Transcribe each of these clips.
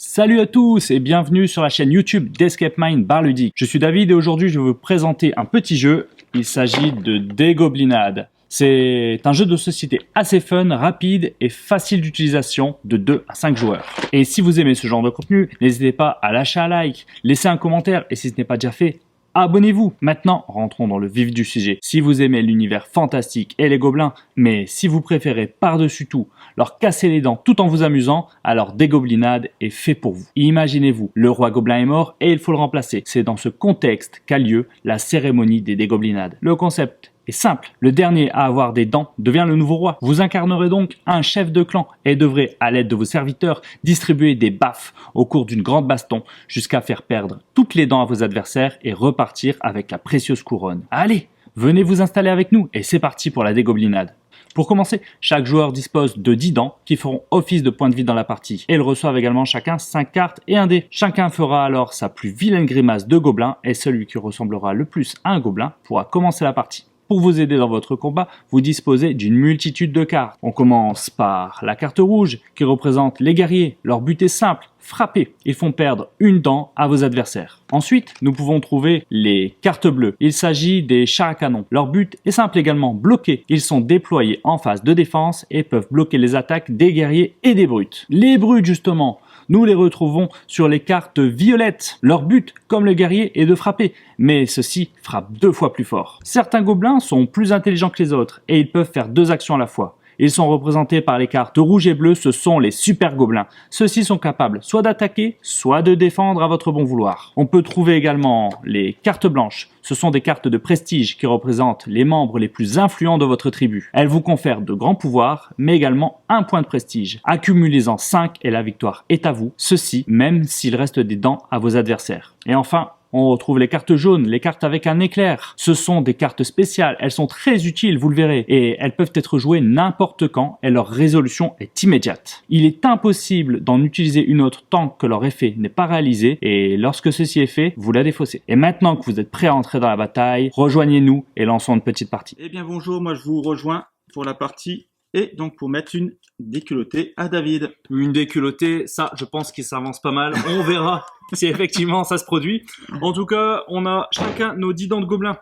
Salut à tous et bienvenue sur la chaîne YouTube d'Escape Mind Bar Ludique. Je suis David et aujourd'hui je vais vous présenter un petit jeu. Il s'agit de Dégoblinade. C'est un jeu de société assez fun, rapide et facile d'utilisation de 2 à 5 joueurs. Et si vous aimez ce genre de contenu, n'hésitez pas à lâcher un like, laisser un commentaire et si ce n'est pas déjà fait, abonnez-vous. Maintenant, rentrons dans le vif du sujet. Si vous aimez l'univers fantastique et les gobelins, mais si vous préférez par-dessus tout leur casser les dents tout en vous amusant, alors Dégoblinade est fait pour vous. Imaginez-vous, le roi gobelin est mort et il faut le remplacer. C'est dans ce contexte qu'a lieu la cérémonie des Dégoblinades. Le concept est simple. Le dernier à avoir des dents devient le nouveau roi. Vous incarnerez donc un chef de clan et devrez, à l'aide de vos serviteurs, distribuer des baffes au cours d'une grande baston jusqu'à faire perdre toutes les dents à vos adversaires et repartir avec la précieuse couronne. Allez, venez vous installer avec nous et c'est parti pour la Dégoblinade. Pour commencer, chaque joueur dispose de 10 dents qui feront office de points de vie dans la partie. Et ils reçoivent également chacun 5 cartes et un dé. Chacun fera alors sa plus vilaine grimace de gobelin et celui qui ressemblera le plus à un gobelin pourra commencer la partie. Pour vous aider dans votre combat, vous disposez d'une multitude de cartes. On commence par la carte rouge qui représente les guerriers. Leur but est simple, frapper. Ils font perdre une dent à vos adversaires. Ensuite, nous pouvons trouver les cartes bleues. Il s'agit des chars à canon. Leur but est simple également, bloquer. Ils sont déployés en phase de défense et peuvent bloquer les attaques des guerriers et des brutes. Les brutes justement, nous les retrouvons sur les cartes violettes. Leur but, comme le guerrier, est de frapper, mais ceux-ci frappent 2 fois plus fort. Certains gobelins sont plus intelligents que les autres et ils peuvent faire 2 actions à la fois. Ils sont représentés par les cartes rouge et bleu, ce sont les super gobelins. Ceux-ci sont capables soit d'attaquer, soit de défendre à votre bon vouloir. On peut trouver également les cartes blanches. Ce sont des cartes de prestige qui représentent les membres les plus influents de votre tribu. Elles vous confèrent de grands pouvoirs, mais également un point de prestige. Accumulez-en 5 et la victoire est à vous. Ceci, même s'il reste des dents à vos adversaires. Et enfin, on retrouve les cartes jaunes, les cartes avec un éclair. Ce sont des cartes spéciales, elles sont très utiles, vous le verrez, et elles peuvent être jouées n'importe quand et leur résolution est immédiate. Il est impossible d'en utiliser une autre tant que leur effet n'est pas réalisé, et lorsque ceci est fait, vous la défaussez. Et maintenant que vous êtes prêt à entrer dans la bataille, rejoignez-nous et lançons une petite partie. Eh bien bonjour, moi je vous rejoins pour la partie et donc pour mettre une déculottée à David. Une déculottée, ça je pense qu'il s'avance pas mal, on verra si effectivement ça se produit. En tout cas, on a chacun nos 10 dents de gobelin.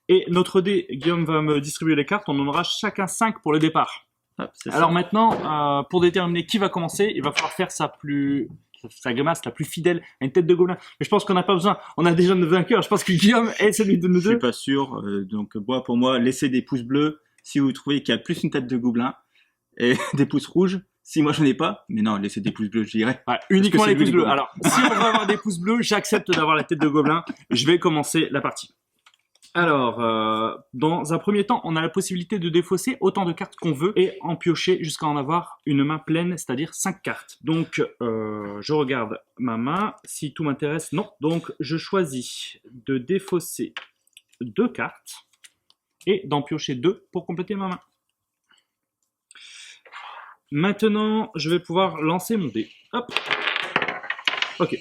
Et notre dé, Guillaume va me distribuer les cartes, on en aura chacun 5 pour le départ. Hop, alors maintenant, pour déterminer qui va commencer, il va falloir faire sa grimace la plus fidèle à une tête de gobelin. Mais je pense qu'on n'a pas besoin, on a déjà notre vainqueur, je pense que Guillaume est celui de nous deux. Je suis pas sûr, donc pour moi, laissez des pouces bleus si vous trouvez qu'il y a plus une tête de gobelin et des pouces rouges. Si moi j'en ai pas, mais non, laissez des pouces bleus, je dirais. Ouais, uniquement les pouces bleus. Alors, si on veut avoir des pouces bleus, j'accepte d'avoir la tête de gobelin. Je vais commencer la partie. Alors, dans un premier temps, on a la possibilité de défausser autant de cartes qu'on veut et en piocher jusqu'à en avoir une main pleine, c'est-à-dire 5 cartes. Donc, je regarde ma main, si tout m'intéresse, non. Donc, je choisis de défausser 2 cartes et d'en piocher 2 pour compléter ma main. Maintenant, je vais pouvoir lancer mon dé. Hop. Ok.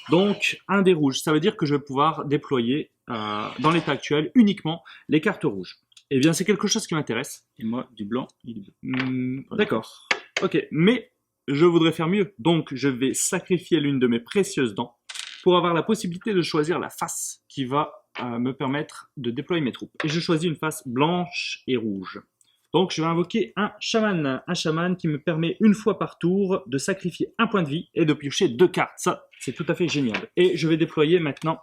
Donc, un dé rouge, ça veut dire que je vais pouvoir déployer dans l'état actuel uniquement les cartes rouges. Eh bien, c'est quelque chose qui m'intéresse. Et moi, du blanc et du bleu. D'accord. Ok, mais je voudrais faire mieux. Donc, je vais sacrifier l'une de mes précieuses dents pour avoir la possibilité de choisir la face qui va me permettre de déployer mes troupes. Et je choisis une face blanche et rouge. Donc, je vais invoquer un chaman qui me permet une fois par tour de sacrifier un point de vie et de piocher 2 cartes. Ça, c'est tout à fait génial. Et je vais déployer maintenant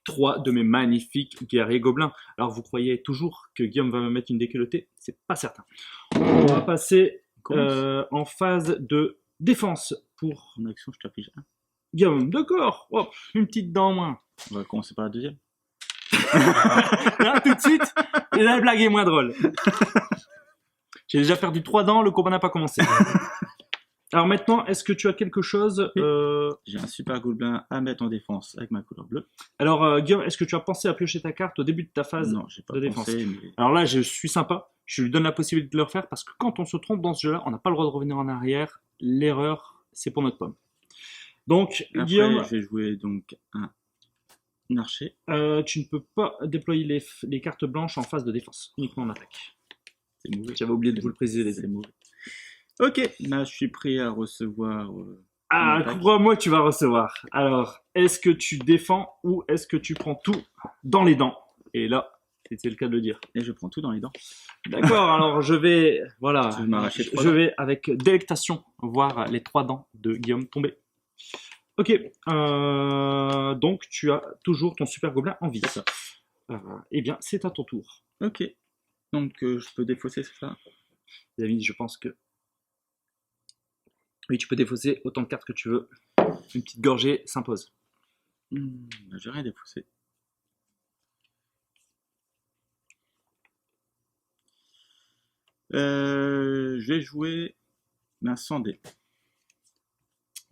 3 de mes magnifiques guerriers gobelins. Alors, vous croyez toujours que Guillaume va me mettre une déculottée? C'est pas certain. On va passer en phase de défense pour... En action, je t'affiche un. Guillaume, d'accord. Oh, une petite dent en moins. On va commencer par la deuxième. Là, tout de suite, la blague est moins drôle. J'ai déjà perdu 3 dents, le combat n'a pas commencé. Alors maintenant, est-ce que tu as quelque chose J'ai un super gobelin à mettre en défense avec ma couleur bleue. Alors Guillaume, est-ce que tu as pensé à piocher ta carte au début de ta phase Non, j'ai pas de défense pensé, mais... Alors là, je suis sympa. Je lui donne la possibilité de le refaire parce que quand on se trompe dans ce jeu-là, on n'a pas le droit de revenir en arrière. L'erreur, c'est pour notre pomme. Donc, après, Guillaume... je vais jouer donc un archer. Tu ne peux pas déployer les cartes blanches en phase de défense, uniquement en attaque. C'est mauvais. J'avais oublié de vous le préciser, les C'est mauvais. Ok, là je suis prêt à recevoir... Ah, attaque. crois-moi, tu vas recevoir. Alors, est-ce que tu défends ou est-ce que tu prends tout dans les dents? Et là, c'était le cas de le dire. Et je prends tout dans les dents. D'accord, alors je vais, voilà, Tu veux m'arracher 3 je dents? vais avec délectation voir les 3 dents de Guillaume tomber. Ok, donc tu as toujours ton super gobelin en vie. C'est ça. Eh bien, c'est à ton tour. Ok. Donc je peux défausser, c'est ça? Les amis, je pense que... Oui, tu peux défausser autant de cartes que tu veux. Une petite gorgée s'impose. J'ai rien défaussé. Je vais jouer un 100 dés.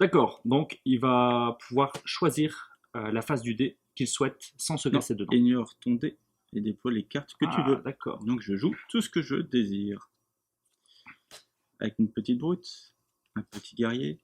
D'accord, donc il va pouvoir choisir la face du dé qu'il souhaite sans se Non, casser dedans. ignore ton dé et déploie les cartes que tu veux. D'accord. Donc je joue tout ce que je désire. Avec une petite brute, un petit guerrier,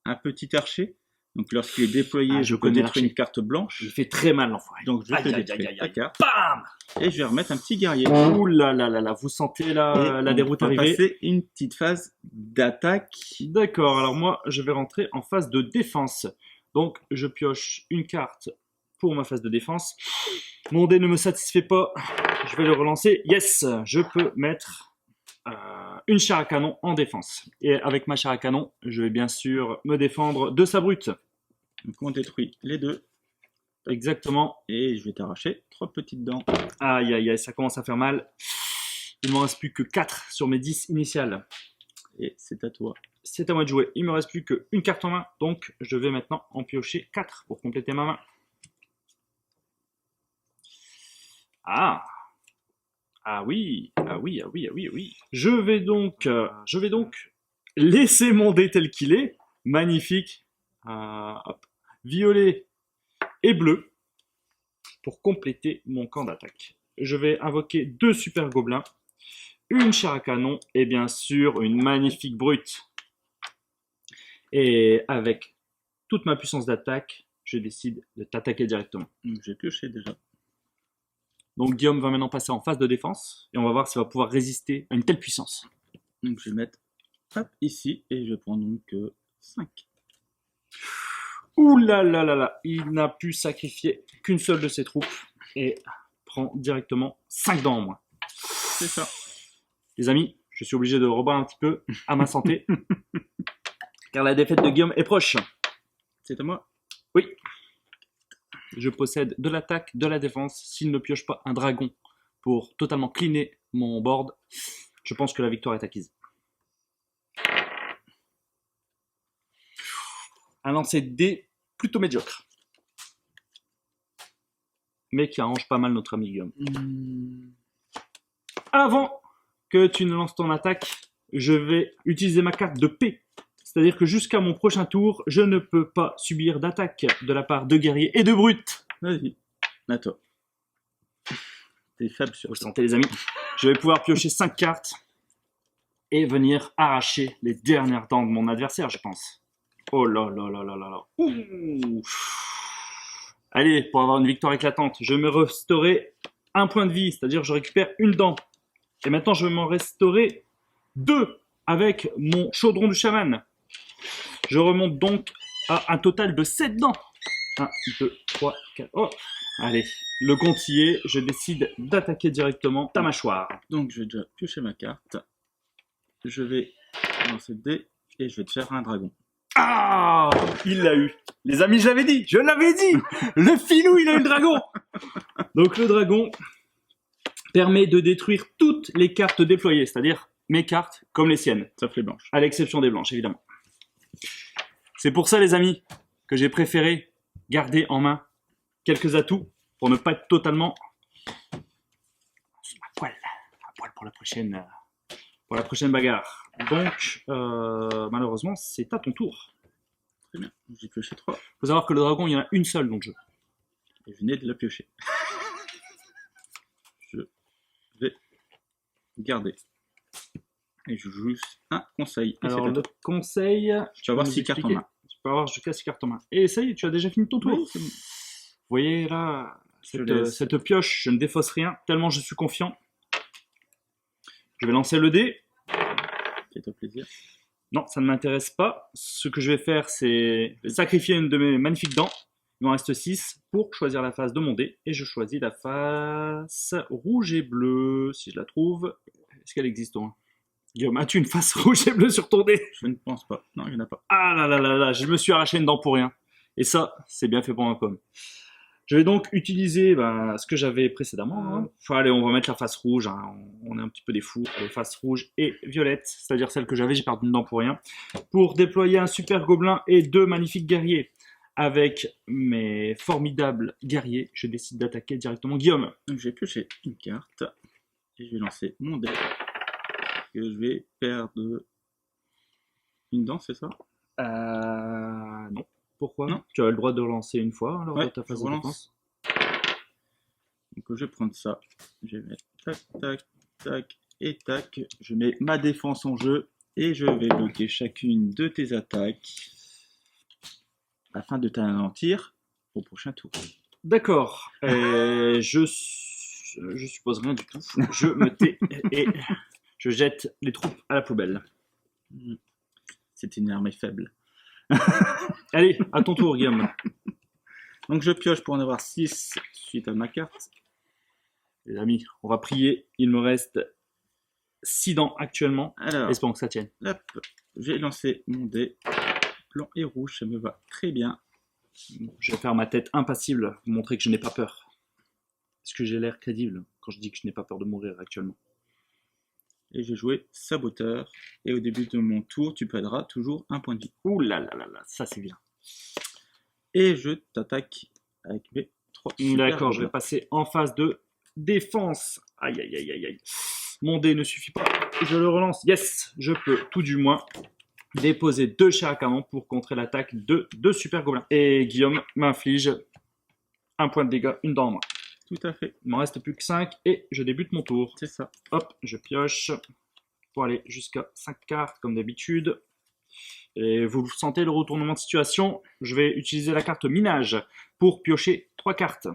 un petit archer. Donc lorsqu'il est déployé, Ah, je je peux connais détruire l'archer. une carte blanche. Il fait très mal l'enfoiré. Donc je Aïe, te aïe, détruis aïe, ta aïe. carte. Bam! Et je vais remettre un petit guerrier. Ouh là là là là, vous sentez la Et déroute on va arriver. passer une petite phase d'attaque. D'accord, alors moi je vais rentrer en phase de défense. Donc je pioche une carte pour ma phase de défense. Mon dé ne me satisfait pas, je vais le relancer. Yes, je peux mettre une chair à canon en défense. Et avec ma chair à canon, je vais bien sûr me défendre de sa brute. Donc on détruit les deux. Exactement. Et je vais t'arracher 3 petites dents. Aïe aïe aïe, ça commence à faire mal. Il ne me reste plus que 4 sur mes 10 initiales. Et c'est à toi. C'est à moi de jouer. Il me reste plus qu'une carte en main, donc je vais maintenant en piocher 4 pour compléter ma main. Ah, ah oui, ah oui, ah oui, ah oui, ah oui. Je vais donc laisser mon dé tel qu'il est. Magnifique. Hop. Violet et bleu pour compléter mon camp d'attaque. Je vais invoquer 2 super gobelins, une chair à canon et bien sûr une magnifique brute. Et avec toute ma puissance d'attaque, je décide de t'attaquer directement. Donc j'ai pioché déjà. Donc Guillaume va maintenant passer en phase de défense et on va voir s'il va pouvoir résister à une telle puissance. Donc je vais mettre hop, ici et je prends donc 5. Ouh là là là là, il n'a pu sacrifier qu'une seule de ses troupes et prend directement 5 dents en moins. C'est ça. Les amis, je suis obligé de reboire un petit peu à ma santé car la défaite de Guillaume est proche. C'est à moi. Oui. Je possède de l'attaque, de la défense. S'il ne pioche pas un dragon pour totalement cleaner mon board, je pense que la victoire est acquise. Un lancer de dés plutôt médiocre, mais qui arrange pas mal notre ami Guillaume. Avant que tu ne lances ton attaque, je vais utiliser ma carte de paix. C'est-à-dire que jusqu'à mon prochain tour, je ne peux pas subir d'attaque de la part de guerriers et de brutes. Vas-y. À toi. T'es faible sur Vous sentez les amis? Je vais pouvoir piocher 5 cartes et venir arracher les dernières dents de mon adversaire, je pense. Oh là là là là là là. Ouh. Allez, pour avoir une victoire éclatante, je vais me restaurer un point de vie, c'est-à-dire je récupère une dent. Et maintenant, je vais m'en restaurer 2 avec mon chaudron du chaman. Je remonte donc à un total de 7 dents. 1, 2, 3, 4. Oh, allez, le compte y est. Je décide d'attaquer directement ta mâchoire. Donc je vais déjà piocher ma carte. Je vais lancer le dé et je vais te faire un dragon. Ah, il l'a eu. Les amis, je l'avais dit. Le filou, il a eu le dragon. Donc le dragon permet de détruire toutes les cartes déployées, c'est-à-dire mes cartes comme les siennes, Sauf les blanches. à l'exception des blanches, évidemment. C'est pour ça, les amis, que j'ai préféré garder en main quelques atouts pour ne pas être totalement à poil pour la prochaine bagarre. Donc, malheureusement, c'est à ton tour. Très bien. J'ai pioché 3 Il faut savoir que le dragon, il y en a une seule dans le jeu. et je venais de la piocher. Je vais garder. Et je joue juste un conseil. Et Alors, c'est à le toi. conseil... Tu vas voir nous 6 cartes en expliquer. main. Tu peux avoir jusqu'à 6 cartes en main. Et ça y est, tu as déjà fini ton tour. Oui, c'est bon. Vous voyez là, Je laisse. cette pioche, je ne défausse rien, tellement je suis confiant. Je vais lancer le dé. Fais-toi plaisir. Non, ça ne m'intéresse pas. Ce que je vais faire, c'est sacrifier une de mes magnifiques dents. Il m'en reste 6 pour choisir la face de mon dé. Et je choisis la face rouge et bleue, si je la trouve. Est-ce qu'elle existe, toi? Guillaume, as-tu une face rouge et bleue sur ton dé? Je ne pense pas. Non, il n'y en a pas. Ah là là là là, je me suis arraché une dent pour rien. Et ça, c'est bien fait pour un pomme. Je vais donc utiliser ce que j'avais précédemment. Hein. Enfin, allez, on va mettre la face rouge. Hein. On est un petit peu des fous. Les faces rouges et violettes, c'est-à-dire celle que j'avais, j'ai perdu une dent pour rien. Pour déployer un super gobelin et 2 magnifiques guerriers. Avec mes formidables guerriers, je décide d'attaquer directement Guillaume. Donc, j'ai pioché une carte et je vais lancer mon dé. Et je vais perdre une dent, c'est ça? Non. Pourquoi? Non. Tu as le droit de relancer une fois lors de ta phase de défense. Donc je vais prendre ça. Je vais mettre tac, tac, tac et tac. Je mets ma défense en jeu et je vais bloquer chacune de tes attaques afin de t'anéantir au prochain tour. D'accord. Je suppose rien du tout. Je me tais et je jette les troupes à la poubelle. C'est une armée faible. Allez, à ton tour, Guillaume. Donc je pioche pour en avoir 6 suite à ma carte. Les amis, on va prier. Il me reste 6 dents actuellement. Alors, espérons que ça tienne. Hop, j'ai lancé mon dé. Blanc et rouge, ça me va très bien. Je vais faire ma tête impassible, pour montrer que je n'ai pas peur. Est-ce que j'ai l'air crédible quand je dis que je n'ai pas peur de mourir actuellement? Et j'ai joué saboteur. Et au début de mon tour, tu perdras toujours un point de vie. Ouh là là là là, ça c'est bien. Et je t'attaque avec mes 3 super D'accord, je vais gobelins. passer en phase de défense. Aïe aïe aïe aïe aïe. Mon dé ne suffit pas. Je le relance. Yes, je peux tout du moins déposer 2 chars à canon pour contrer l'attaque de 2 super gobelins. Et Guillaume m'inflige un point de dégâts, une dent en moins. Tout à fait. Il m'en reste plus que 5 et je débute mon tour. C'est ça. Hop, je pioche pour aller jusqu'à 5 cartes comme d'habitude. Et vous sentez le retournement de situation. Je vais utiliser la carte minage pour piocher 3 cartes.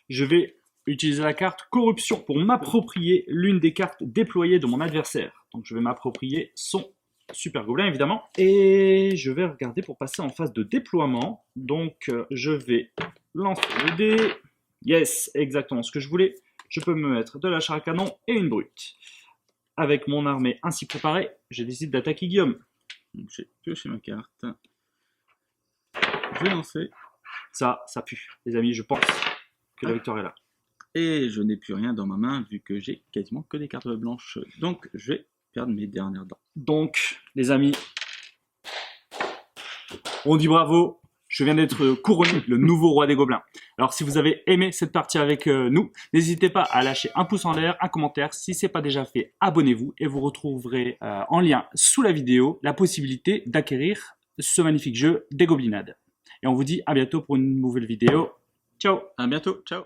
Je vais utiliser la carte corruption pour m'approprier l'une des cartes déployées de mon adversaire. Donc je vais m'approprier son super gobelin évidemment. Et je vais regarder pour passer en phase de déploiement. Donc je vais lancer le dé. Yes, exactement ce que je voulais. Je peux me mettre de la char à canon et une brute. Avec mon armée ainsi préparée, je décide d'attaquer Guillaume. Donc j'ai pioché ma carte. Je vais lancer. Ça pue. Les amis, je pense que la victoire est là. Et je n'ai plus rien dans ma main vu que j'ai quasiment que des cartes blanches. Donc je vais perdre mes dernières dents. Donc, les amis, on dit bravo. Je viens d'être couronné le nouveau roi des gobelins. Alors, si vous avez aimé cette partie avec nous, n'hésitez pas à lâcher un pouce en l'air, un commentaire. Si ce n'est pas déjà fait, abonnez-vous et vous retrouverez en lien sous la vidéo la possibilité d'acquérir ce magnifique jeu des goblinades. Et on vous dit à bientôt pour une nouvelle vidéo. Ciao! À bientôt. Ciao!